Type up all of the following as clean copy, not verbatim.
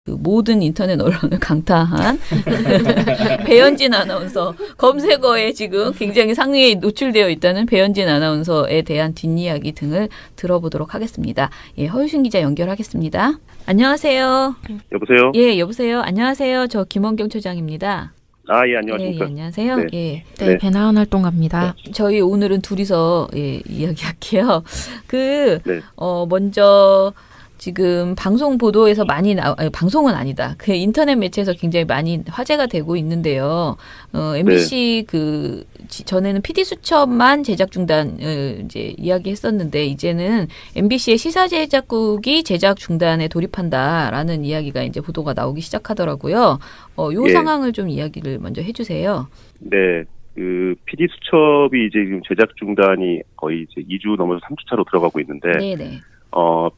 그 모든 인터넷 언론을 강타한 배현진 아나운서 검색어에 지금 굉장히 상위에 노출되어 있다는 배현진 아나운서에 대한 뒷이야기 등을 들어보도록 하겠습니다. 예, 허유신 기자 연결하겠습니다. 안녕하세요. 여보세요? 예, 여보세요. 안녕하세요. 저 김원경 처장입니다. 아, 예, 안녕하십니까. 예, 안녕하세요. 네. 예. 네, 배나은 활동가입니다. 저희 오늘은 둘이서 이야기할게요. 네. 먼저 지금 방송 보도에서 많이 방송은 아니다. 그 인터넷 매체에서 굉장히 많이 화제가 되고 있는데요. MBC 전에는 PD 수첩만 제작 중단을 이제 이야기했었는데 이제는 MBC의 시사 제작국이 제작 중단에 돌입한다라는 이야기가 이제 보도가 나오기 시작하더라고요. 요 상황을 좀 이야기를 먼저 해주세요. 네. 그 PD 수첩이 이제 지금 제작 중단이 거의 이제 2주 넘어서 3주 차로 들어가고 있는데. 네네.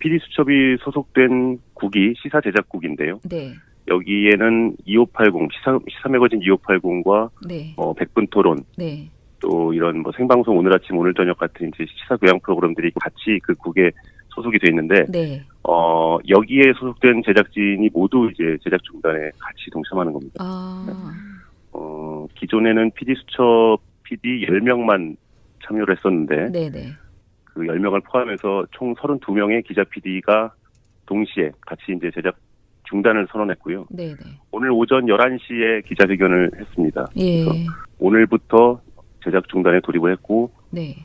PD 수첩이 소속된 국이 시사 제작국인데요. 네. 여기에는 2580 시사 매거진 2580과 네. 백분 토론, 네. 또 이런 뭐 생방송 오늘 아침 오늘 저녁 같은 이제 시사 교양 프로그램들이 같이 그 국에 소속이 돼 있는데, 네. 여기에 소속된 제작진이 모두 이제 제작 중단에 같이 동참하는 겁니다. 기존에는 PD 수첩 PD 10명만 참여를 했었는데, 네네. 그 10명을 포함해서 총 32명의 기자 PD가 동시에 같이 이제 제작 중단을 선언했고요. 네네. 오늘 오전 11시에 기자회견을 했습니다. 예. 그래서 오늘부터 제작 중단에 돌입을 했고, 네.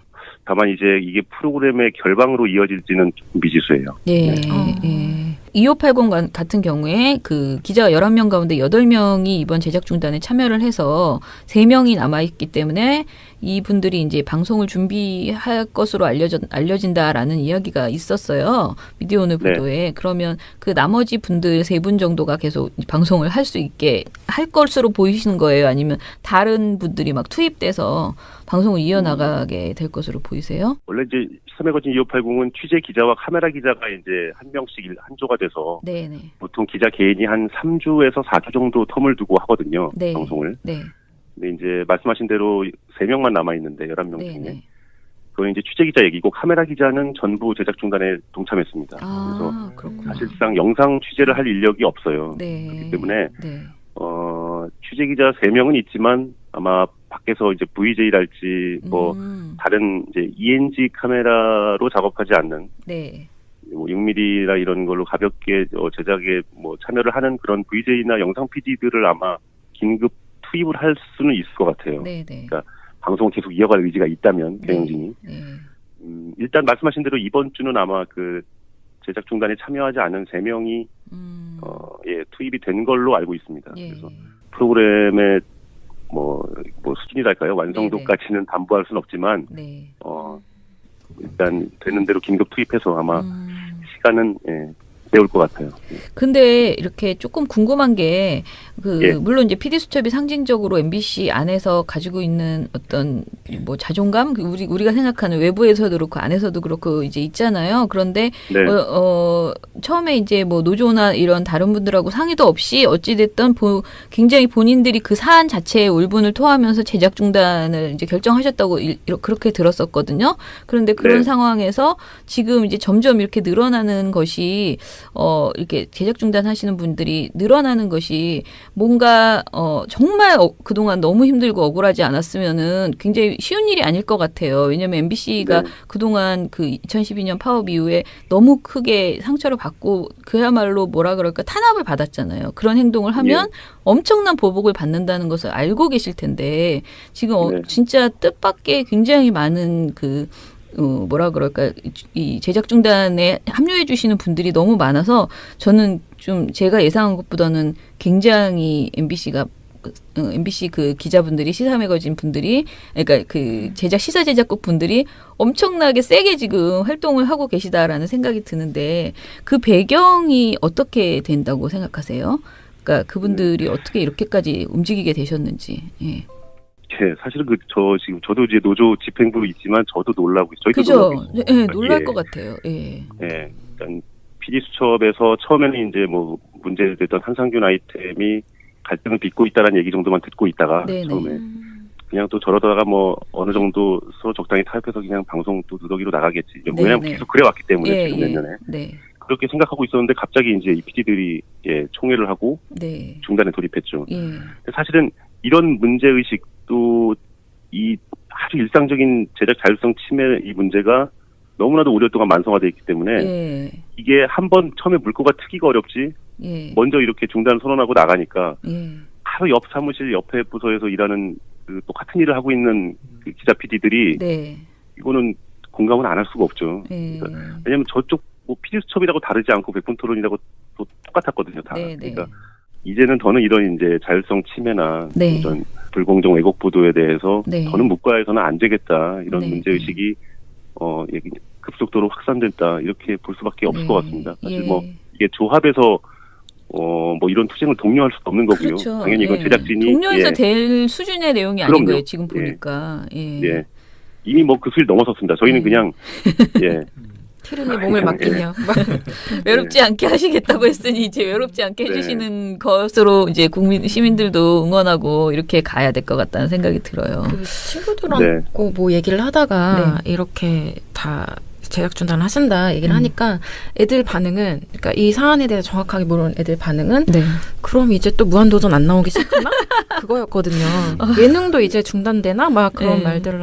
다만 이제 이게 프로그램의 결방으로 이어질지는 미지수예요. 예. 네. 예. 2580 같은 경우에 그 기자가 11명 가운데 8명이 이번 제작 중단에 참여를 해서 3명이 남아있기 때문에 이분들이 이제 방송을 준비할 것으로 알려진다라는 이야기가 있었어요. 미디어 오늘 보도에. 네. 그러면 그 나머지 분들 3분 정도가 계속 방송을 할 수 있게 할 것으로 보이시는 거예요? 아니면 다른 분들이 막 투입돼서 방송을 이어나가게 될 것으로 보이세요? 원래 이제 시사매거진 2580은 취재 기자와 카메라 기자가 이제 한 명씩 한 조가 돼서 네네. 보통 기자 개인이 한 3주에서 4주 정도 텀을 두고 하거든요. 네. 방송을. 네. 근데 이제 말씀하신 대로 3명만 남아있는데 11명 중에. 그건 이제 취재 기자 얘기고 카메라 기자는 전부 제작 중단에 동참했습니다. 그래서 그렇구나. 사실상 영상 취재를 할 인력이 없어요. 네. 그렇기 때문에 네. 취재 기자 3명은 있지만 아마 밖에서 이제 VJ랄지 뭐 다른 이제 ENG 카메라로 작업하지 않는 네. 뭐 6mm라 이런 걸로 가볍게 제작에 뭐 참여를 하는 그런 VJ나 영상 PD들을 아마 긴급 투입을 할 수는 있을 것 같아요. 네네. 그러니까 방송을 계속 이어갈 의지가 있다면 경영진이 네. 일단 말씀하신 대로 이번 주는 아마 그 제작 중단에 참여하지 않은 3명이 투입이 된 걸로 알고 있습니다. 예. 그래서 프로그램의 뭐 수준이랄까요? 완성도까지는 담보할 수는 없지만 네. 일단 되는 대로 긴급 투입해서 아마 시간은 내올 것 같아요. 근데 이렇게 조금 궁금한 게 물론 이제 PD 수첩이 상징적으로 MBC 안에서 가지고 있는 어떤 뭐 자존감, 우리가 생각하는 외부에서도 그렇고 안에서도 그렇고 이제 있잖아요. 그런데 네. 처음에 이제 뭐 노조나 이런 다른 분들하고 상의도 없이 어찌 됐든 굉장히 본인들이 그 사안 자체에 울분을 토하면서 제작 중단을 이제 결정하셨다고 그렇게 들었었거든요. 그런데 그런 네. 상황에서 지금 이제 점점 이렇게 늘어나는 것이 이렇게 제작 중단하시는 분들이 늘어나는 것이 뭔가 정말 그동안 너무 힘들고 억울하지 않았으면은 굉장히 쉬운 일이 아닐 것 같아요. 왜냐하면 MBC가 네. 그동안 그 2012년 파업 이후에 너무 크게 상처를 받고 그야말로 뭐라 그럴까 탄압을 받았잖아요. 그런 행동을 하면 네. 엄청난 보복을 받는다는 것을 알고 계실 텐데 지금 네. 진짜 뜻밖의 굉장히 많은 뭐라 그럴까 이 제작 중단에 합류해 주시는 분들이 너무 많아서 저는 좀 제가 예상한 것보다는 굉장히 MBC 그 기자분들이 시사 매거진 분들이 그러니까 그 시사 제작국 분들이 엄청나게 세게 지금 활동을 하고 계시다라는 생각이 드는데 그 배경이 어떻게 된다고 생각하세요? 그러니까 그분들이 어떻게 이렇게까지 움직이게 되셨는지. 예. 네, 사실은 저도 이제 노조 집행부로 있지만 저도 놀라고 있어요. 그죠? 네, 놀랄 것 같아요. 예. 네, 일단 PD 수첩에서 처음에는 이제 뭐 문제됐던 한상균 아이템이 갈등을 빚고 있다라는 얘기 정도만 듣고 있다가 네네. 처음에 그냥 또 저러다가 뭐 어느 정도 서로 적당히 타협해서 그냥 방송 또 누더기로 나가겠지. 왜냐하면 계속 그래왔기 때문에 지금 몇 년에. 네. 그렇게 생각하고 있었는데 갑자기 이제 이 PD들이 총회를 하고 네. 중단에 돌입했죠. 예. 사실은 이런 문제의식도 이 아주 일상적인 제작 자율성 침해 이 문제가 너무나도 오랫동안 만성화되어 있기 때문에 예. 이게 한번 처음에 물꼬가 트기가 어렵지 예. 먼저 이렇게 중단 선언하고 나가니까 예. 바로 옆 사무실 옆에 부서에서 일하는 그 똑같은 일을 하고 있는 그 기자 PD들이 네. 이거는 공감은 안 할 수가 없죠. 예. 그러니까 왜냐하면 저쪽 뭐 PD 수첩이라고 다르지 않고 백분 토론이라고 또 똑같았거든요. 다. 네, 그러니까 이제는 더는 이런 이제 자율성 침해나 네. 이런 불공정 왜곡 보도에 대해서 네. 더는 묵과해서는 안 되겠다 이런 네. 문제의식이 급속도로 확산됐다 이렇게 볼 수밖에 없을 네. 것 같습니다. 사실 예. 뭐 이게 조합에서 뭐 이런 투쟁을 독려할 수도 없는 거고요. 그렇죠. 당연히 이건 제작진이 동료에서 될 수준의 내용이 아닌 거예요. 지금 보니까. 예. 이미 뭐 그 수를 넘어섰습니다. 저희는 그냥 티르니 몸을 맡기며 외롭지 않게 하시겠다고 했으니 이제 외롭지 않게 해주시는 것으로 이제 시민들도 응원하고 이렇게 가야 될 것 같다는 생각이 들어요. 그 친구들하고 뭐 얘기를 하다가 이렇게 다 제작 중단을 하신다 얘기를 하니까 애들 반응은, 그러니까 이 사안에 대해서 정확하게 모르는 애들 반응은 그럼 이제 또 무한도전 안 나오기 시작하나? 그거였거든요. 예능도 이제 중단되나? 막 그런 말들을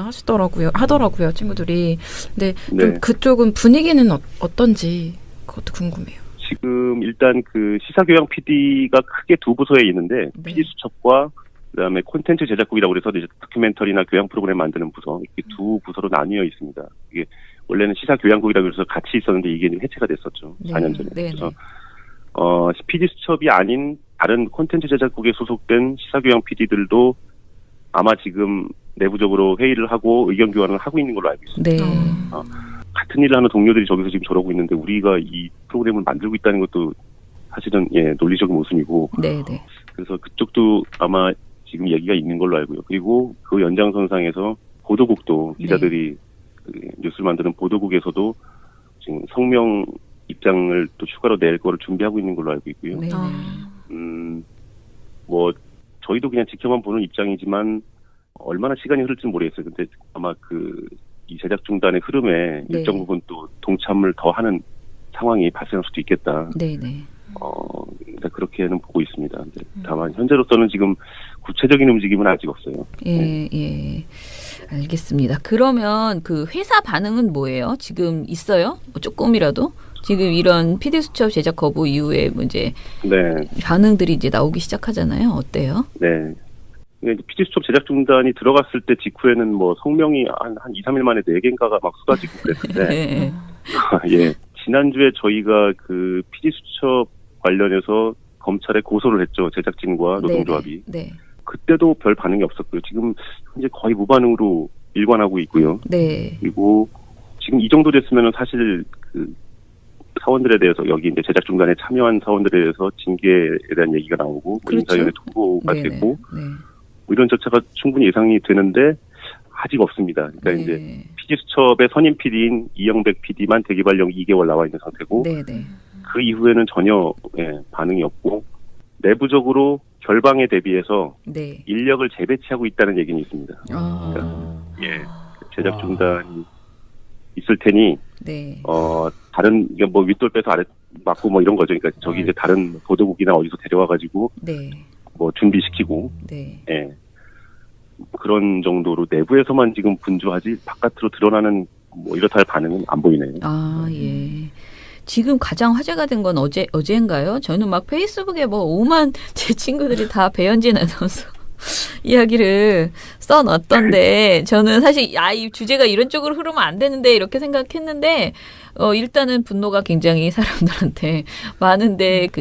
하더라고요, 친구들이. 근데 좀 그쪽은 분위기는 어떤지 그것도 궁금해요. 지금 일단 그 시사교양 PD가 크게 두 부서에 있는데 PD 수첩과 그다음에 콘텐츠 제작국이라고 그래서 이제 다큐멘터리나 교양 프로그램 만드는 부서, 이렇게 두 부서로 나뉘어 있습니다. 이게 원래는 시사교양국이라고 해서 같이 있었는데 이게 해체가 됐었죠. 4년 전에. 그래서 PD 수첩이 아닌 다른 콘텐츠 제작국에 소속된 시사교양 PD들도 아마 지금 내부적으로 회의를 하고 의견 교환을 하고 있는 걸로 알고 있습니다. 같은 일을 하는 동료들이 저기서 지금 저러고 있는데 우리가 이 프로그램을 만들고 있다는 것도 사실은 논리적인 모순이고. 그래서 그쪽도 아마 지금 얘기가 있는 걸로 알고요. 그리고 그 연장선상에서 보도국도 기자들이 뉴스를 만드는 보도국에서도 지금 성명 입장을 또 추가로 낼 거를 준비하고 있는 걸로 알고 있고요. 뭐 저희도 그냥 지켜만 보는 입장이지만 얼마나 시간이 흐를지는 모르겠어요. 근데 아마 이 제작 중단의 흐름에 일정 부분 또 동참을 더 하는 상황이 발생할 수도 있겠다. 그렇게는 보고 있습니다. 다만 현재로서는 지금 구체적인 움직임은 아직 없어요. 알겠습니다. 그러면 그 회사 반응은 뭐예요? 지금 있어요? 조금이라도? 지금 이런 PD 수첩 제작 거부 이후에 이제 반응들이 이제 나오기 시작하잖아요. 어때요? PD 수첩 제작 중단이 들어갔을 때 직후에는 뭐 성명이 한 2, 3일 만에 4개인가가 막 쏟아지고 그랬는데 지난주에 저희가 그 PD 수첩 관련해서 검찰에 고소를 했죠. 제작진과 노동조합이. 그때도 별 반응이 없었고요. 지금 현재 거의 무반응으로 일관하고 있고요. 그리고 지금 이 정도 됐으면 사실 그 사원들에 대해서 여기 이제 제작 중단에 참여한 사원들에 대해서 징계에 대한 얘기가 나오고 인사위원회 통보가 되고 뭐 이런 절차가 충분히 예상이 되는데 아직 없습니다. 그러니까 이제 PD 수첩의 선임 PD인 이영백 PD만 대기발령 2개월 나와 있는 상태고 그 이후에는 전혀 반응이 없고 내부적으로 결방에 대비해서 인력을 재배치하고 있다는 얘기는 있습니다. 그러니까 제작 중단이 있을 테니 다른 뭐 윗돌 빼서 아래 맞고 뭐 이런 거죠. 그러니까 저기 이제 다른 보도국이나 어디서 데려와 가지고 뭐 준비시키고 그런 정도로 내부에서만 지금 분주하지 바깥으로 드러나는 뭐 이렇다 할 반응은 안 보이네요. 지금 가장 화제가 된 건 어제인가요? 저는 막 페이스북에 뭐 오만 제 친구들이 다 배현진 아나운서 이야기를 써놨던데 저는 사실 이 주제가 이런 쪽으로 흐르면 안 되는데 이렇게 생각했는데 일단은 분노가 굉장히 사람들한테 많은데 그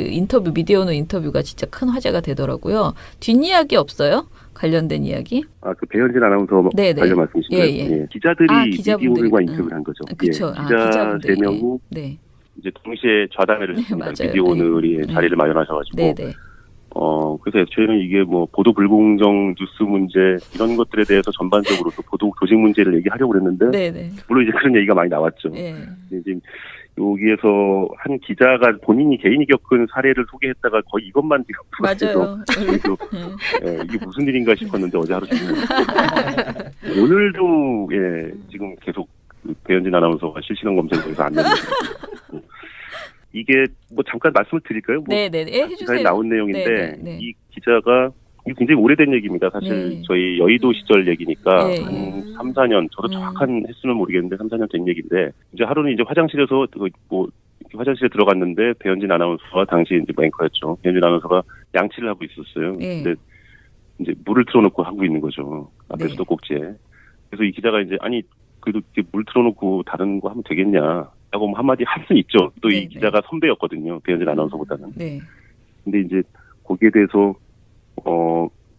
미디어오늘 인터뷰가 진짜 큰 화제가 되더라고요. 뒷이야기 없어요? 관련된 이야기? 그 배현진 아나운서 관련 말씀이신가요? 기자들이 미디어오늘과 인터뷰를 한 거죠. 그렇죠. 기자 3명이 이제 동시에 좌담회를 했습니다. 미디어오늘이 자리를 마련하셔가지고. 그래서 저희는 이게 뭐 보도 불공정 뉴스 문제 이런 것들에 대해서 전반적으로 또 보도 조직 문제를 얘기하려고 그랬는데 물론 이제 그런 얘기가 많이 나왔죠. 지금 여기에서 한 기자가 개인이 겪은 사례를 소개했다가 거의 이것만 지금 맞아요. 이게 무슨 일인가 싶었는데 어제 하루 종일 오늘도 지금 계속 배현진 아나운서가 실시간 검색어에서 안 되는 이게 뭐 잠깐 말씀을 드릴까요? 뭐 네네, 해주세요. 나온 내용인데 네네. 이 기자가 굉장히 오래된 얘기입니다. 사실 네. 저희 여의도 시절 얘기니까 네. 한 3, 4년, 저도 정확한 횟수는 모르겠는데 3, 4년 된 얘기인데 이제 하루는 이제 화장실에서 뭐 화장실에 들어갔는데 배현진 아나운서가 당시 이제 앵커였죠. 배현진 아나운서가 양치를 하고 있었어요. 네. 근데 이제 물을 틀어놓고 하고 있는 거죠. 앞에 수도꼭지에. 그래서 이 기자가 이제 아니 그래도 물 틀어놓고 다른 거 하면 되겠냐 라고 뭐 한마디 할 수 있죠. 또 이 기자가 선배였거든요. 배현진 아나운서보다는. 네. 근데 이제 거기에 대해서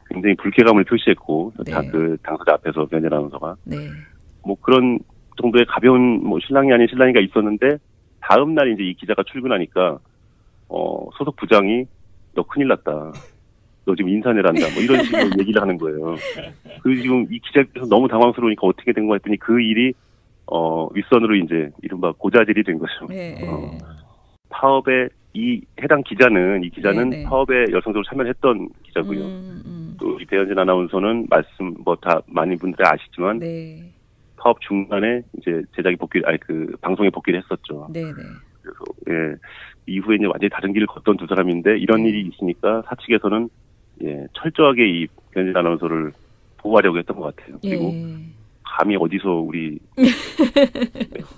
굉장히 불쾌감을 표시했고 네. 그 당사자 앞에서 배현진 아나운서가 네. 뭐 그런 정도의 가벼운 뭐 신랑이 아닌 신랑이가 있었는데 다음 날 이제 이 기자가 출근하니까 소속 부장이 너 큰일 났다. 너 지금 인사내란다. 뭐 이런 식으로 얘기를 하는 거예요. 그리고 지금 이 기자께서 너무 당황스러우니까 어떻게 된 거 했더니 그 일이 윗선으로 이제 이른바 고자질이 된 거죠. 네. 파업에 이 기자는 네. 파업에 열성적으로 참여했던 기자고요. 또 이 배현진 아나운서는 말씀 뭐 다 많은 분들이 아시지만 네. 파업 중간에 이제 방송에 복귀를 했었죠. 네네. 그래서 이후에 이제 완전히 다른 길을 걷던 두 사람인데 이런 일이 있으니까 사측에서는 철저하게 이 배현진 아나운서를 보호하려고 했던 것 같아요. 그리고 감히 어디서 우리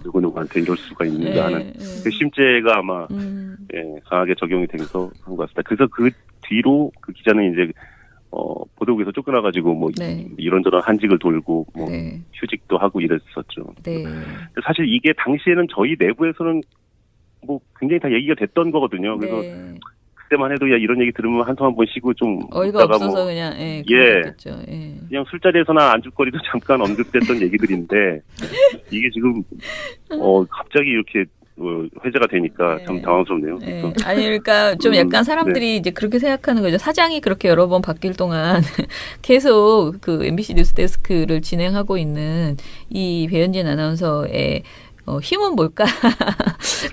누구한테 이럴 수가 있는가 하는 그 심죄가 아마 강하게 적용이 되면서 한 것 같습니다. 그래서 그 뒤로 그 기자는 이제 보도국에서 쫓겨나가지고 뭐 이런저런 한직을 돌고 뭐 휴직도 하고 이랬었죠. 네. 사실 이게 당시에는 저희 내부에서는 뭐 굉장히 다 얘기가 됐던 거거든요. 그래서 그때만 해도 야 이런 얘기 들으면 한숨 한 번 쉬고 좀 어이가 없어서 그냥 그냥 술자리에서나 안주거리도 잠깐 언급됐던 얘기들인데 이게 지금 갑자기 이렇게 회자가 되니까 참 당황스럽네요. 아니 그러니까 좀 약간 사람들이 이제 그렇게 생각하는 거죠. 사장이 그렇게 여러 번 바뀔 동안 계속 그 MBC 뉴스데스크를 진행하고 있는 이 배현진 아나운서의 힘은 뭘까?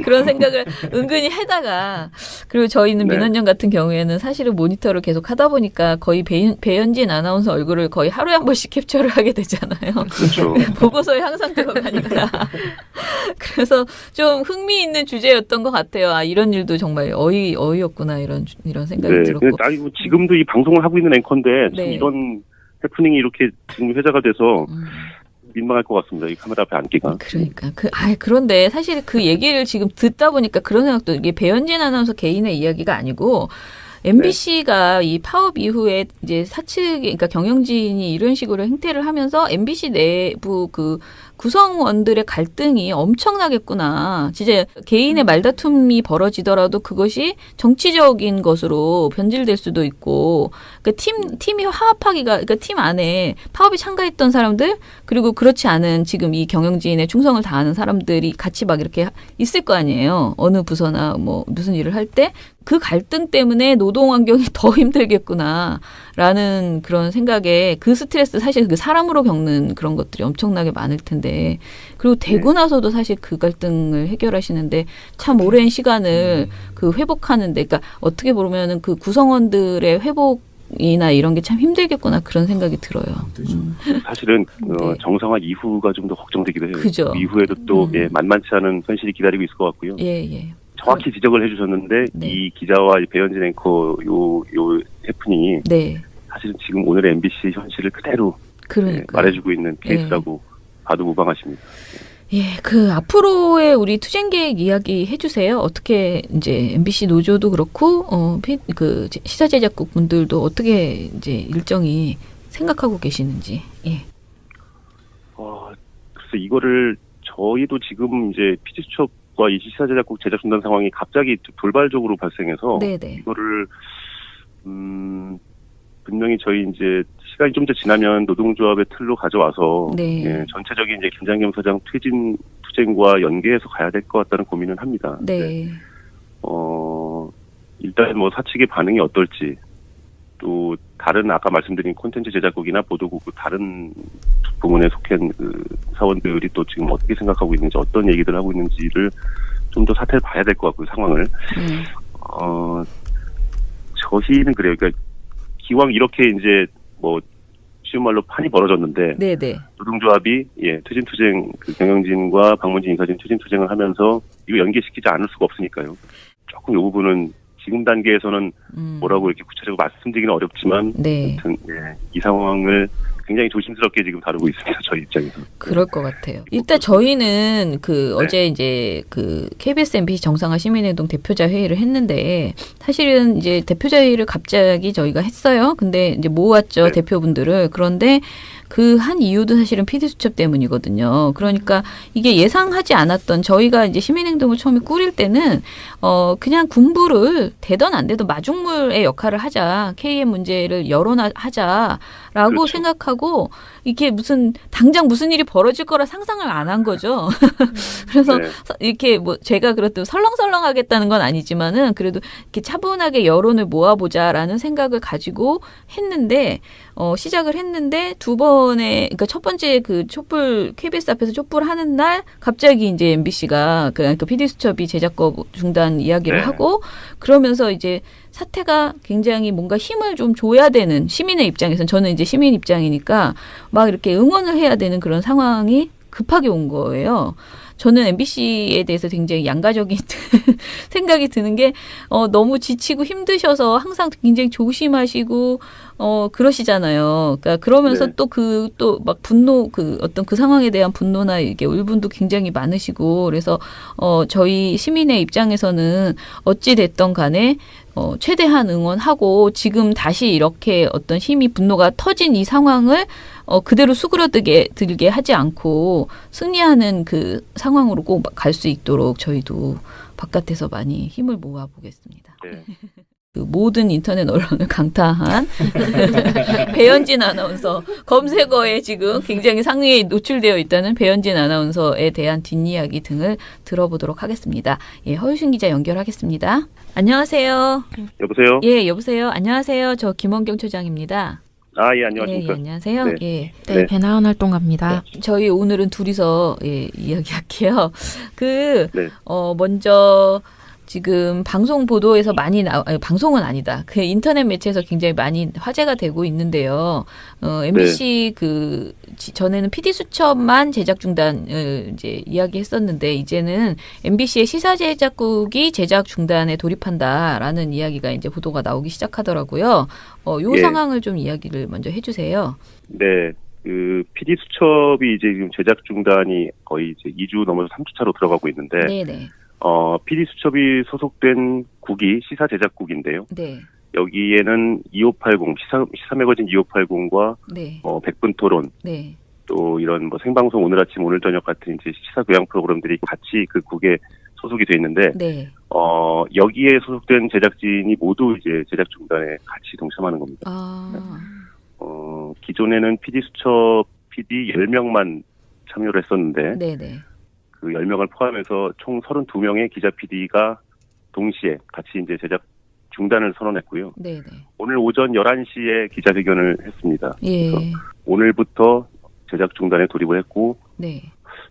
그런 생각을 은근히 하다가, 그리고 저희는 민원연 같은 경우에는 사실은 모니터를 계속 하다 보니까 거의 배현진 아나운서 얼굴을 거의 하루에 한 번씩 캡처를 하게 되잖아요. 그렇죠. 보고서에 항상 들어가니까. 그래서 좀 흥미있는 주제였던 것 같아요. 아, 이런 일도 정말 어이없구나, 이런 생각이 들었고. 아니, 뭐 지금도 이 방송을 하고 있는 앵커인데, 참 이런 해프닝이 이렇게 지금 회자가 돼서, 민망할 것 같습니다. 이 카메라 앞에 앉기가. 그러니까 그런데 사실 그 얘기를 지금 듣다 보니까 그런 생각도 이게 배현진 아나운서 개인의 이야기가 아니고 MBC가 이 파업 이후에 이제 그러니까 경영진이 이런 식으로 행태를 하면서 MBC 내부 그 구성원들의 갈등이 엄청나겠구나. 진짜 개인의 말다툼이 벌어지더라도 그것이 정치적인 것으로 변질될 수도 있고, 그러니까 팀이 그러니까 팀 안에 파업에 참가했던 사람들, 그리고 그렇지 않은 지금 이 경영진의 충성을 다하는 사람들이 같이 막 이렇게 있을 거 아니에요. 어느 부서나 뭐 무슨 일을 할 때. 그 갈등 때문에 노동 환경이 더 힘들겠구나라는 그런 생각에 그 스트레스 사실 그 사람으로 겪는 그런 것들이 엄청나게 많을 텐데 그리고 되고 나서도 사실 그 갈등을 해결하시는데 참 오랜 시간을 그 회복하는데 그러니까 어떻게 보면은 그 구성원들의 회복이나 이런 게 참 힘들겠구나 그런 생각이 들어요. 사실은 정상화 이후가 좀 더 걱정되기도 해요. 그죠. 이후에도 또 만만치 않은 현실이 기다리고 있을 것 같고요. 정확히 지적을 해주셨는데 이 기자와 배현진 앵커 요 해프닝이 사실은 지금 오늘의 MBC 현실을 그대로 말해주고 있는 케이스라고 봐도 무방하십니다. 그 앞으로의 우리 투쟁 계획 이야기 해주세요. 어떻게 이제 MBC 노조도 그렇고 그 시사 제작국 분들도 어떻게 이제 일정이 생각하고 계시는지. 그래서 이거를 저희도 지금 이제 PD수첩과 이 시사 제작국 제작 중단 상황이 갑자기 돌발적으로 발생해서 이거를 분명히 저희 이제 시간이 좀 더 지나면 노동조합의 틀로 가져와서 전체적인 이제 김장겸 사장 투쟁과 연계해서 가야 될 것 같다는 고민은 합니다. 일단 뭐 사측의 반응이 어떨지 또 다른 아까 말씀드린 콘텐츠 제작국이나 보도국 다른 부문에 속한 그 사원들이 또 지금 어떻게 생각하고 있는지 어떤 얘기들 하고 있는지를 좀 더 사태를 봐야 될 것 같고요, 상황을. 저희는 그래요. 그러니까 기왕 이렇게 이제 뭐 쉬운 말로 판이 벌어졌는데 네네. 노동조합이 투진투쟁 그 경영진과 방문진 인사진 투진투쟁을 하면서 이거 연계시키지 않을 수가 없으니까요. 조금 이 부분은 지금 단계에서는 뭐라고 이렇게 구체적으로 말씀드리기는 어렵지만 네. 아무튼 이 상황을 굉장히 조심스럽게 지금 다루고 있습니다. 저희 입장에서. 그럴 것 같아요. 일단 저희는 어제 이제 KBS MBC 정상화 시민행동 대표자 회의를 했는데 사실은 이제 대표자 회의를 갑자기 저희가 했어요. 근데 이제 모았죠. 대표분들을. 그런데 그 한 이유도 사실은 PD수첩 때문이거든요. 그러니까 이게 예상하지 않았던 저희가 이제 시민행동을 처음에 꾸릴 때는 그냥 군부를 되던 안 되던 마중물의 역할을 하자. KM 문제를 열어하자라고 그렇죠. 생각하고 이게 당장 무슨 일이 벌어질 거라 상상을 안 한 거죠. 그래서 이렇게 제가 그렇다고 설렁설렁하겠다는 건 아니지만은 그래도 이렇게 차분하게 여론을 모아보자라는 생각을 가지고 했는데 시작을 했는데 두 번에 그러니까 첫 번째 촛불 KBS 앞에서 촛불 하는 날 갑자기 이제 MBC가 그러니까 PD수첩이 제작거 중단 이야기를 하고 그러면서 이제 사태가 굉장히 뭔가 힘을 좀 줘야 되는 시민의 입장에서는 저는 이제 시민 입장이니까 막 이렇게 응원을 해야 되는 그런 상황이 급하게 온 거예요. 저는 MBC에 대해서 굉장히 양가적인 생각이 드는 게 너무 지치고 힘드셔서 항상 굉장히 조심하시고 그러시잖아요. 그러니까 그러면서 또 막 분노 어떤 그 상황에 대한 분노나 이게 울분도 굉장히 많으시고 그래서 저희 시민의 입장에서는 어찌 됐던 간에 최대한 응원하고 지금 다시 이렇게 어떤 분노가 터진 이 상황을 그대로 들게 하지 않고 승리하는 그 상황으로 꼭 갈 수 있도록 저희도 바깥에서 많이 힘을 모아보겠습니다. 네. 모든 인터넷 언론을 강타한 배현진 아나운서 검색어에 지금 굉장히 상위에 노출되어 있다는 배현진 아나운서에 대한 뒷이야기 등을 들어보도록 하겠습니다. 허유신 기자 연결하겠습니다. 안녕하세요. 여보세요? 예, 여보세요. 안녕하세요. 저 김원경 처장입니다. 예, 안녕하십니까. 예, 안녕하세요. 네, 배나은 활동가입니다. 저희 오늘은 둘이서 이야기할게요. 먼저 지금 방송 보도에서 많이 방송은 아니다. 인터넷 매체에서 굉장히 많이 화제가 되고 있는데요. MBC 전에는 PD수첩만 제작 중단을 이제 이야기했었는데 이제는 MBC의 시사 제작국이 제작 중단에 돌입한다라는 이야기가 이제 보도가 나오기 시작하더라고요. 요 상황을 좀 이야기를 먼저 해주세요. 네. PD수첩이 이제 지금 제작 중단이 거의 이제 2주 넘어서 3주차로 들어가고 있는데. 네네. PD수첩이 소속된 국이 시사 제작국인데요. 네. 여기에는 2580, 시사 매거진 2580과 네. 100분 토론, 네. 또 이런 생방송 오늘 아침 오늘 저녁 같은 이제 시사 교양 프로그램들이 같이 그 국에 소속이 돼 있는데, 네. 여기에 소속된 제작진이 모두 이제 제작 중단에 같이 동참하는 겁니다. 기존에는 PD수첩 PD 10명만 참여를 했었는데, 네네. 그 10명을 포함해서 총 32명의 기자 PD가 동시에 같이 이제 제작 중단을 선언했고요. 네네. 오늘 오전 11시에 기자회견을 했습니다. 예. 그래서 오늘부터 제작 중단에 돌입을 했고, 네.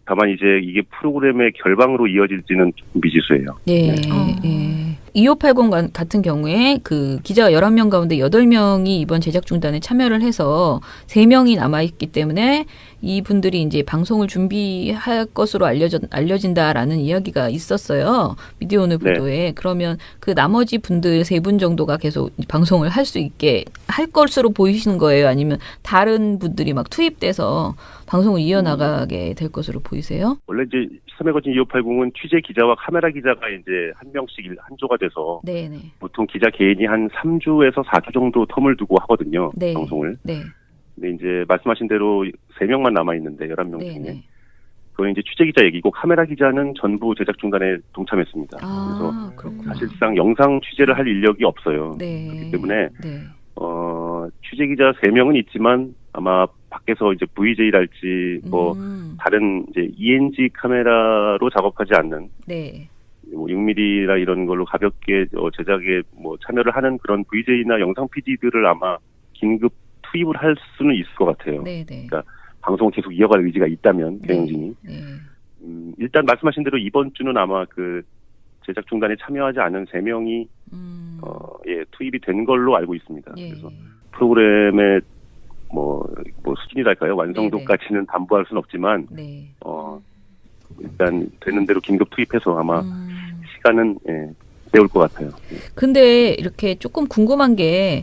다만 이제 이게 프로그램의 결방으로 이어질지는 조금 미지수예요. 네. 네. 2580 같은 경우에 그 기자 11명 가운데 8명이 이번 제작 중단에 참여를 해서 3명이 남아있기 때문에 이분들이 이제 방송을 준비할 것으로 알려진다라는 이야기가 있었어요. 미디어오늘 보도에. 네. 그러면 그 나머지 분들 3분 정도가 계속 방송을 할 수 있게 할 것으로 보이시는 거예요? 아니면 다른 분들이 막 투입돼서 방송을 이어나가게 될 것으로 보이세요? 원래 이제 시사매거진 2580은 취재 기자와 카메라 기자가 이제 한 명씩 한 조가 돼서 네네. 보통 기자 개인이 한 3주에서 4주 정도 텀을 두고 하거든요. 네. 방송을. 네. 근데 이제 말씀하신 대로 3명만 남아있는데 11명 중에. 그건 이제 취재 기자 얘기고 카메라 기자는 전부 제작 중단에 동참했습니다. 그래서 그렇구나. 사실상 영상 취재를 할 인력이 없어요. 네. 그렇기 때문에 취재 기자 3명은 있지만 아마 밖에서 이제 VJ랄지 다른 이제 ENG 카메라로 작업하지 않는 네. 6mm나 이런 걸로 가볍게 제작에 참여를 하는 그런 VJ나 영상 PD들을 아마 긴급 투입을 할 수는 있을 것 같아요. 네네. 그러니까 방송을 계속 이어갈 의지가 있다면 경영진이. 네. 일단 말씀하신 대로 이번 주는 아마 그 제작 중단에 참여하지 않은 3명이 투입이 된 걸로 알고 있습니다. 예. 그래서 프로그램의 뭐 수준이랄까요? 완성도까지는 담보할 수는 없지만, 네. 일단 되는 대로 긴급 투입해서 아마 시간은 내올 것 같아요. 근데 이렇게 조금 궁금한 게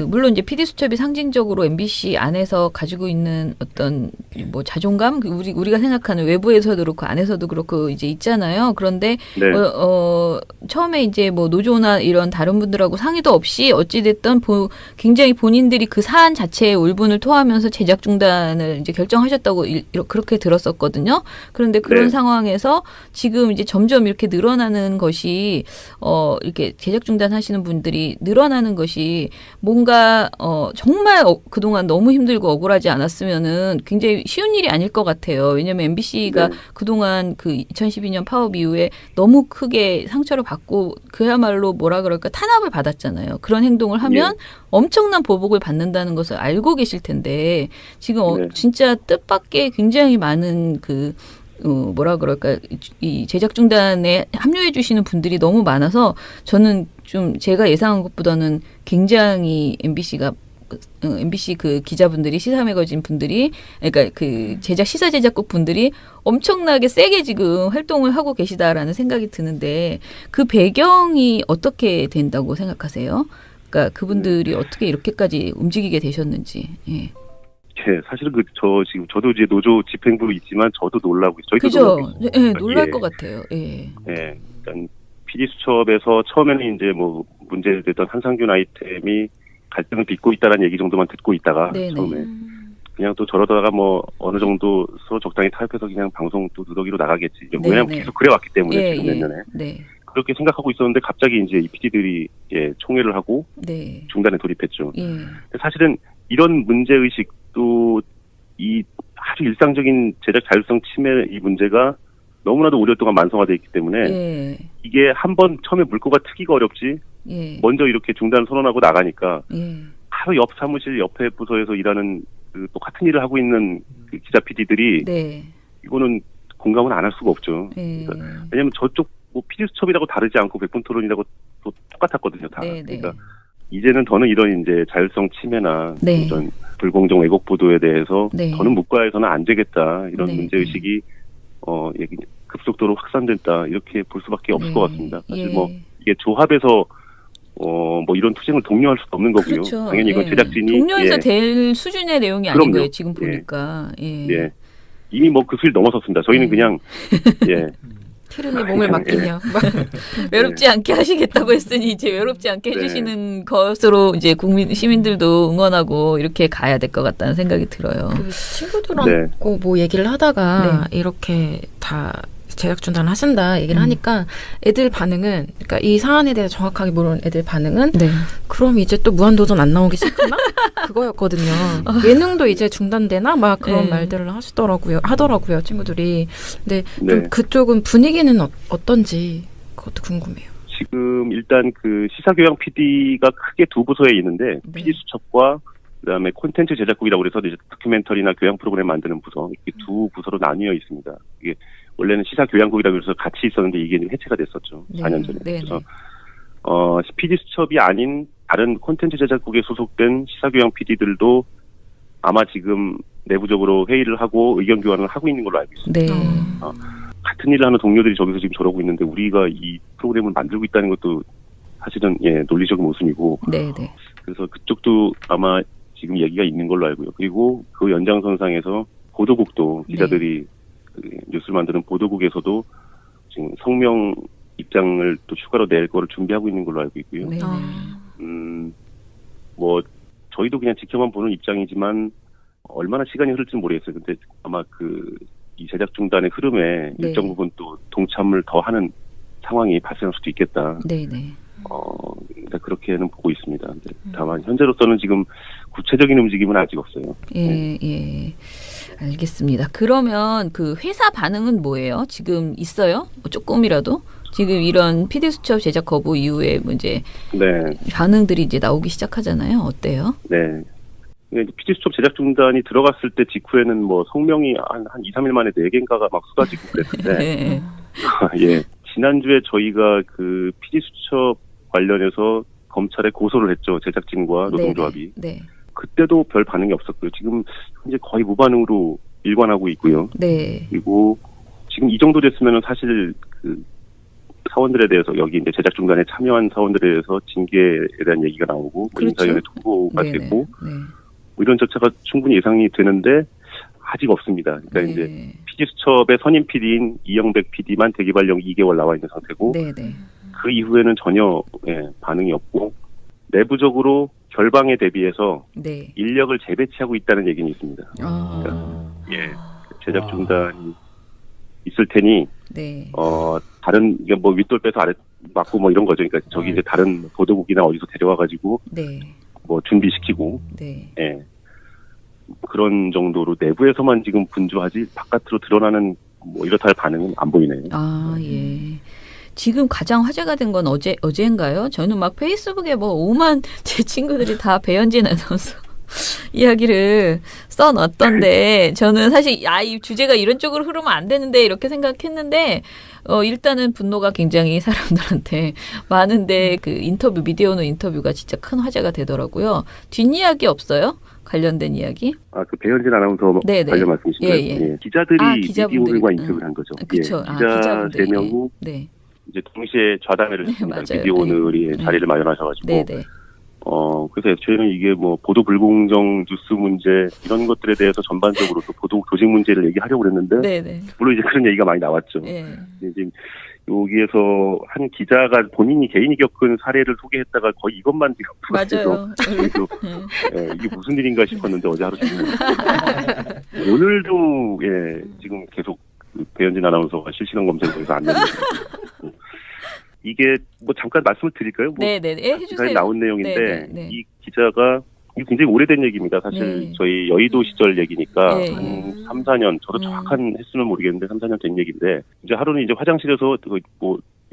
물론 이제 PD수첩이 상징적으로 MBC 안에서 가지고 있는 어떤 뭐 자존감, 우리가 생각하는 외부에서도 그렇고 안에서도 그렇고 이제 있잖아요. 그런데 네. 처음에 이제 뭐 노조나 이런 다른 분들하고 상의도 없이 어찌됐든 굉장히 본인들이 그 사안 자체에 울분을 토하면서 제작 중단을 이제 결정하셨다고 그렇게 들었었거든요. 그런데 그런 상황에서 지금 이제 점점 이렇게 늘어나는 것이 이렇게 제작 중단하시는 분들이 늘어나는 것이 뭔가 정말 그동안 너무 힘들고 억울하지 않았으면은 굉장히 쉬운 일이 아닐 것 같아요. 왜냐하면 MBC가 그동안 그 2012년 파업 이후에 너무 크게 상처를 받고 그야말로 뭐라 그럴까 탄압을 받았잖아요. 그런 행동을 하면 엄청난 보복을 받는다는 것을 알고 계실 텐데 지금 진짜 뜻밖의 굉장히 많은 뭐라 그럴까, 이 제작 중단에 합류해 주시는 분들이 너무 많아서 저는 좀 제가 예상한 것보다는 굉장히 MBC 그 기자분들이 시사 매거진 분들이 그러니까 그 시사 제작국 분들이 엄청나게 세게 지금 활동을 하고 계시다라는 생각이 드는데 그 배경이 어떻게 된다고 생각하세요? 그러니까 그분들이 어떻게 이렇게까지 움직이게 되셨는지. 예. 사실은 저도 이제 노조 집행부로 있지만 저도 놀라고 있어요. 그죠? 네, 놀랄 것 같아요. 예. 네, 일단 PD수첩에서 처음에는 이제 뭐 문제됐던 한상균 아이템이 갈등을 빚고 있다는 얘기 정도만 듣고 있다가 처음에 그냥 또 저러다가 뭐 어느 정도 서로 적당히 타협해서 그냥 방송 또 누더기로 나가겠지. 왜냐하면 계속 그래왔기 때문에 지금 몇 년에. 그렇게 생각하고 있었는데 갑자기 이제 이 PD들이 총회를 하고 중단에 돌입했죠. 사실은 이런 문제의식 또 이 아주 일상적인 제작 자율성 침해 이 문제가 너무나도 오랫동안 만성화되어 있기 때문에 이게 한번 처음에 물꼬가 트기가 어렵지 먼저 이렇게 중단 선언하고 나가니까 바로 옆 사무실 옆에 부서에서 일하는 그 똑같은 일을 하고 있는 그 기자 PD들이 이거는 공감은 안 할 수가 없죠. 그러니까 왜냐하면 저쪽 뭐 PD수첩이라고 다르지 않고 백분토론이라고 또 똑같았거든요. 다. 그러니까 이제는 더는 이런 이제 자율성 침해나 이런 불공정 왜곡 보도에 대해서 더는 묵과해서는 안 되겠다 이런 문제의식이 급속도로 확산됐다 이렇게 볼 수밖에 없을 것 같습니다. 사실 뭐 이게 조합에서 뭐 이런 투쟁을 독려할 수도 없는 거고요. 그렇죠. 당연히 이건 제작진이 독려해서 될 수준의 내용이 아닌 거예요. 지금 보니까. 이미 뭐 그 수를 넘어섰습니다. 저희는 그냥 티른이 몸을 맡기냐. 외롭지 않게 하시겠다고 했으니 이제 외롭지 않게 해주시는 것으로 이제 시민들도 응원하고 이렇게 가야 될 것 같다는 생각이 들어요. 그 친구들하고 뭐 얘기를 하다가 이렇게 다 제작 중단 하신다 얘기를 하니까 애들 반응은 그러니까 이 사안에 대해서 정확하게 모르는 애들 반응은 그럼 이제 또 무한도전 안 나오기 싫구나 그거였거든요. 예능도 이제 중단되나 막 그런 말들을 하더라고요 친구들이. 근데 좀 그쪽은 분위기는 어떤지 그것도 궁금해요. 지금 일단 그 시사교양 PD가 크게 두 부서에 있는데 PD수첩과 그다음에 콘텐츠 제작국이라고 그래서 이제 다큐멘터리나 교양 프로그램 만드는 부서 이렇게 두 부서로 나뉘어 있습니다. 이게 원래는 시사교양국이라고 해서 같이 있었는데 이게 해체가 됐었죠. 4년 전에. 그래서 PD수첩이 아닌 다른 콘텐츠 제작국에 소속된 시사교양 PD들도 아마 지금 내부적으로 회의를 하고 의견 교환을 하고 있는 걸로 알고 있습니다. 같은 일을 하는 동료들이 저기서 지금 저러고 있는데 우리가 이 프로그램을 만들고 있다는 것도 사실은 논리적인 모순이고 그래서 그쪽도 아마 지금 얘기가 있는 걸로 알고요. 그리고 그 연장선상에서 보도국도 기자들이 그 뉴스를 만드는 보도국에서도 지금 성명 입장을 또 추가로 낼 거를 준비하고 있는 걸로 알고 있고요. 뭐 저희도 그냥 지켜만 보는 입장이지만 얼마나 시간이 흐를지는 모르겠어요. 근데 아마 이 제작 중단의 흐름에 일정 부분 또 동참을 더 하는 상황이 발생할 수도 있겠다. 그렇게는 보고 있습니다. 다만 현재로서는 지금 구체적인 움직임은 아직 없어요. 알겠습니다. 그러면 그 회사 반응은 뭐예요? 지금 있어요? 조금이라도? 지금 이런 PD수첩 제작 거부 이후에 이제 반응들이 이제 나오기 시작하잖아요. 어때요? PD수첩 제작 중단이 들어갔을 때 직후에는 뭐 성명이 한 2, 3일 만에 4개인가가 막 쏟아지고 그랬는데 지난주에 저희가 그 PD수첩 관련해서 검찰에 고소를 했죠. 제작진과 노동조합이. 그때도 별 반응이 없었고요. 지금 현재 거의 무반응으로 일관하고 있고요. 네. 그리고 지금 이 정도 됐으면은 사실 그 사원들에 대해서 여기 이제 제작 중단에 참여한 사원들에 대해서 징계에 대한 얘기가 나오고 그렇죠. 인사위원회 통보가 네네. 되고 네. 뭐 이런 절차가 충분히 예상이 되는데 아직 없습니다. 그러니까 네. 이제 PD수첩의 선임 PD인 이영백 PD만 대기발령 2개월 나와 있는 상태고 네네. 그 이후에는 전혀 반응이 없고 내부적으로 결방에 대비해서 네. 인력을 재배치하고 있다는 얘기는 있습니다. 아. 그러니까, 제작 중단이 있을 테니 네. 다른 이게 뭐 윗돌 빼서 아래 맞고 뭐 이런 거죠. 그러니까 저기 이제 다른 보도국이나 어디서 데려와 가지고 네. 뭐 준비시키고 네. 그런 정도로 내부에서만 지금 분주하지 바깥으로 드러나는 뭐 이렇다 할 반응은 안 보이네요. 아, 예. 지금 가장 화제가 된 건 어제인가요? 저는 막 페이스북에 뭐 오만 제 친구들이 다 배현진 아나운서 이야기를 써놨던데 저는 사실 이 주제가 이런 쪽으로 흐르면 안 되는데 이렇게 생각했는데 일단은 분노가 굉장히 사람들한테 많은데 그 인터뷰 미디어오늘 인터뷰가 진짜 큰 화제가 되더라고요. 뒷이야기 없어요? 관련된 이야기? 그 배현진 아나운서 관련 말씀이신가요? 예. 기자들이 미디어오늘과 인터뷰를 한 거죠. 그렇죠. 기자 3명이 이제 동시에 좌담회를 했습니다. 미디어오늘이 자리를 마련하셔가지고. 네네. 그래서 저희는 이게 뭐 보도 불공정 뉴스 문제 이런 것들에 대해서 전반적으로 또 보도 조직 문제를 얘기하려고 그랬는데 네네. 물론 이제 그런 얘기가 많이 나왔죠. 네. 지금 여기에서 한 기자가 개인이 겪은 사례를 소개했다가 거의 이것만 지금 맞아요. 이게 무슨 일인가 싶었는데 어제 하루 종일 오늘도 지금 계속 배현진 아나운서가 실시간 검색에서 안 되는 이게 뭐 잠깐 말씀을 드릴까요? 네네. 해주세요. 나온 내용인데 네네. 이 기자가 이게 굉장히 오래된 얘기입니다. 사실 저희 여의도 시절 얘기니까 한 3, 4년 저도 정확한 횟수는 모르겠는데 3, 4년 된 얘기인데 이제 하루는 이제 화장실에서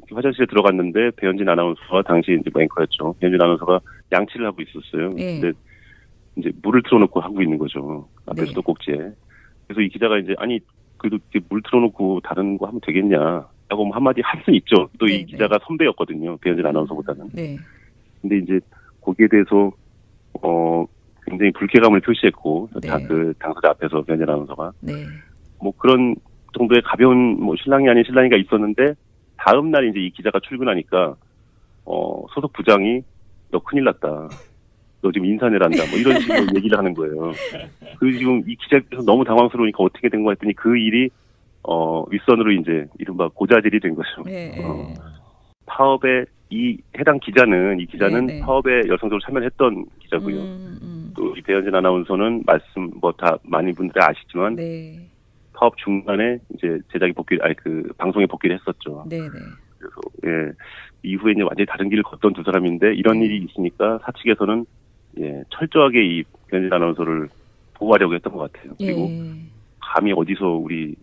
화장실에 들어갔는데 배현진 아나운서가 당시 이제 앵커였죠. 배현진 아나운서가 양치를 하고 있었어요. 근데 이제 물을 틀어놓고 하고 있는 거죠. 앞에 수도꼭지에. 그래서 이 기자가 이제 그래도 물 틀어놓고 다른 거 하면 되겠냐. 라고 한마디 할 수 있죠. 또 이 기자가 선배였거든요. 배현진 아나운서보다는. 근데 이제 거기에 대해서 굉장히 불쾌감을 표시했고 다 그 당사자 앞에서 배현진 아나운서가 뭐 그런 정도의 가벼운 뭐 신랑이 아닌 신랑이가 있었는데 다음 날 이제 이 기자가 출근하니까 소속 부장이 너 큰일 났다. 너 지금 인사내란다. 뭐 이런 식으로 얘기를 하는 거예요. 그리고 지금 이 기자께서 너무 당황스러우니까 어떻게 된 거 했더니 그 일이 윗선으로 이제 이른바 고자질이 된 거죠. 파업에 이 기자는 파업에 열성적으로 참여했던 기자고요. 또 이 배현진 아나운서는 다 많은 분들이 아시지만 파업 중간에 이제 방송에 복귀를 했었죠. 그래서 이후에 이제 완전히 다른 길을 걷던 두 사람인데 이런 일이 있으니까 사측에서는 철저하게 이 배현진 아나운서를 보호하려고 했던 것 같아요. 그리고 감히 어디서 우리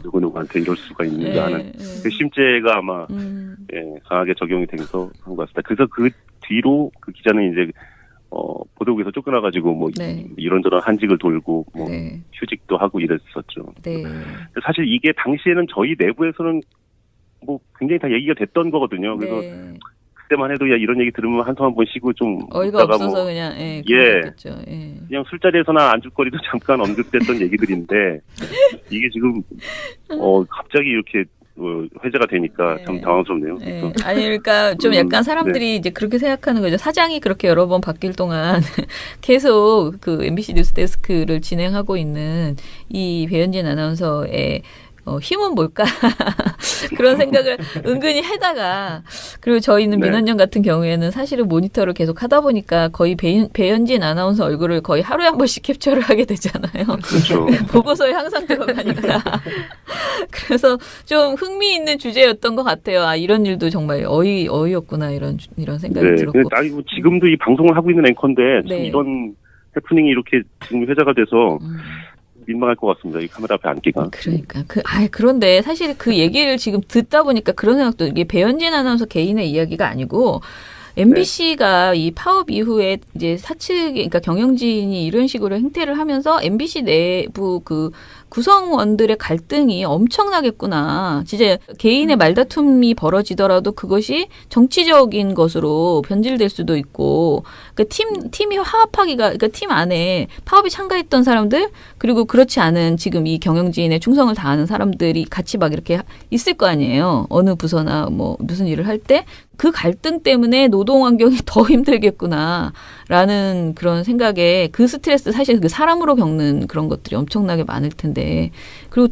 누구한테 이럴 수가 있는가 하는 그 심죄가 아마 강하게 적용이 되면서 한 것 같습니다. 그래서 그 뒤로 그 기자는 이제 보도국에서 쫓겨나가지고 뭐 이런저런 한직을 돌고 뭐 휴직도 하고 이랬었죠. 사실 이게 당시에는 저희 내부에서는 뭐 굉장히 다 얘기가 됐던 거거든요. 그래서 그때만 해도 이런 얘기 들으면 한숨 한번 쉬고 좀 어이가 없어서 그냥 그냥 술자리에서나 안주거리도 잠깐 언급됐던 얘기들인데 이게 지금 갑자기 이렇게 회자가 되니까 참 당황스럽네요. 그러니까 좀 약간 사람들이 이제 그렇게 생각하는 거죠. 사장이 그렇게 여러 번 바뀔 동안 계속 그 MBC 뉴스데스크를 진행하고 있는 이 배현진 아나운서의 힘은 뭘까? 그런 생각을 은근히 하다가 그리고 저희는 민원연 같은 경우에는 사실은 모니터를 계속 하다 보니까 거의 배현진 아나운서 얼굴을 거의 하루에 한 번씩 캡처를 하게 되잖아요. 그렇죠. 보고서에 항상 들어가니까. 그래서 좀 흥미있는 주제였던 것 같아요. 이런 일도 정말 어이없구나 이런 생각이 들었고. 지금도 이 방송을 하고 있는 앵커인데 참 이런 해프닝이 이렇게 지금 회자가 돼서 민망할 것 같습니다. 이 카메라 앞에 앉기가. 그러니까 그런데 사실 그 얘기를 지금 듣다 보니까 그런 생각도 이게 배현진 아나운서 개인의 이야기가 아니고 MBC가 이 파업 이후에 이제 그러니까 경영진이 이런 식으로 행태를 하면서 MBC 내부 그 구성원들의 갈등이 엄청나겠구나. 진짜 개인의 말다툼이 벌어지더라도 그것이 정치적인 것으로 변질될 수도 있고, 그러니까 팀이 화합하기가, 그러니까 팀 안에 파업에 참가했던 사람들, 그리고 그렇지 않은 지금 이 경영진에 충성을 다하는 사람들이 같이 막 이렇게 있을 거 아니에요. 어느 부서나 뭐 무슨 일을 할 때 그 갈등 때문에 노동 환경이 더 힘들겠구나라는 그런 생각에 그 스트레스 사실 그 사람으로 겪는 그런 것들이 엄청나게 많을 텐데, 그리고